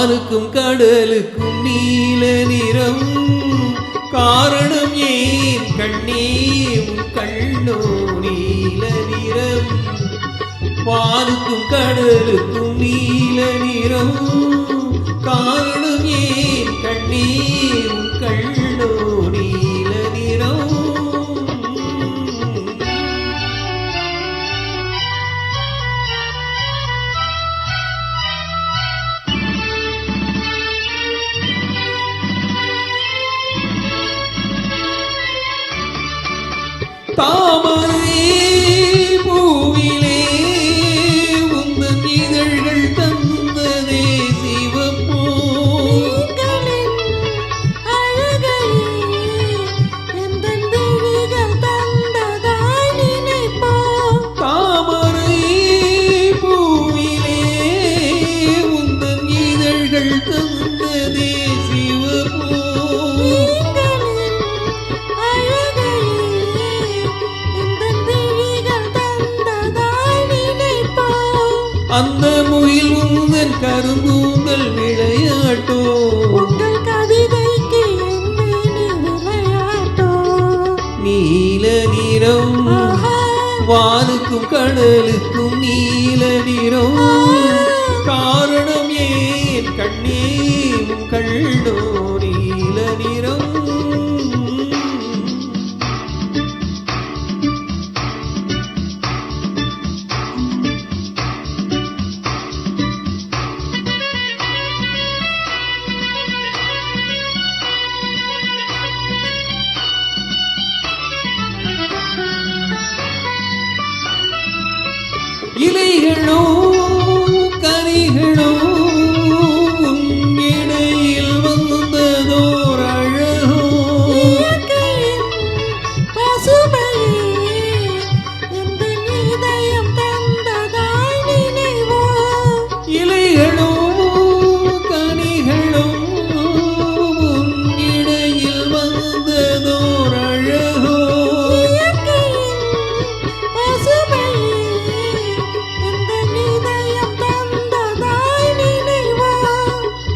வானுக்கும் கடலுக்கும் நீல நிறம் காரணம் ஏன் கண்ணே உன் கண்ணோ நீல நிறம் வானுக்கும் கடலுக்கும் நீல நிறம் காரணம் ஏன் கண்ணே உன் கண்ணோ நீல நிறம் தாமரை பூவிலே உந்தன் இதழ்கள் தந்ததே சிவப்போ தாமரை பூவிலே உந்தன் இதழ்கள் தந்ததே சிவப்போ அந்த முயில் உந்தன் கருந்தூந்தல் விளையாட்டோ உங்கள் கவிதைக்கு விளையாட்டோ நீல நிறம் வானுக்கும் கடலுக்கும் நீல நிறம் காரணம் ஏன் கண்ணே உன் கண்ணோ நீல நிறம் இலைகளோ கனிகளோ உன் இடையில் வந்ததோர் அழகோ பசுமையே எந்த இதயம் தந்ததாய் நினைவோ இலைகளோ கனிகளோ உன் இடையில் வந்ததோர் அழகோ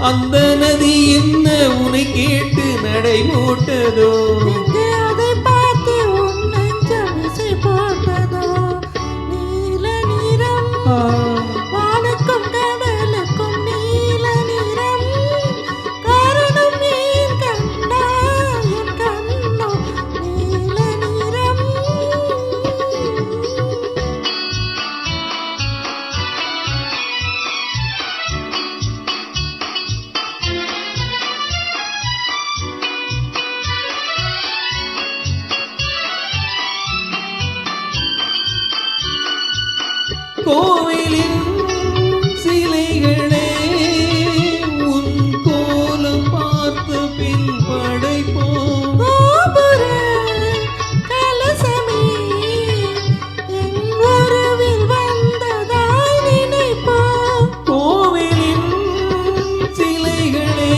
அந்த நதி என்ன உன்னை கேட்டு நடை போட்டதோ அதை பார்த்து உன் நெஞ்சம் இசை போட்டதோ நீல நிறம் வானுக்கும் கடலுக்கும் நீல நிறம் காரணம் ஏன் கண்ணா என் கண்ணோ நீல நிறம் கோவிலின் சிலைகளே உன் கோலம் பார்த்து பின் படைப்போம் கோபுர கலசமே என் உறவில் வந்ததாய் நினைப்போம் கோவிலின் சிலைகளே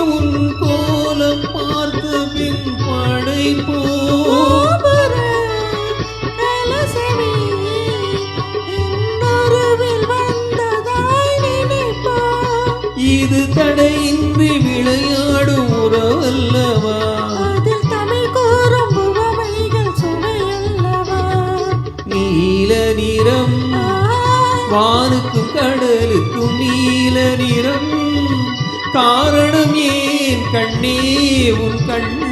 உன் கோலம் பார்த்து பின் படைப்போம் இது தடையின்றி விளையாடும் உறவல்லவா அதில் தமிழ் கூறும் உவமைகள் சுவையல்லவா நீல நிறம் வானுக்கும் கடலுக்கும் நீல நிறம் காரணம் ஏன் கண்ணே உன் கண்ணோ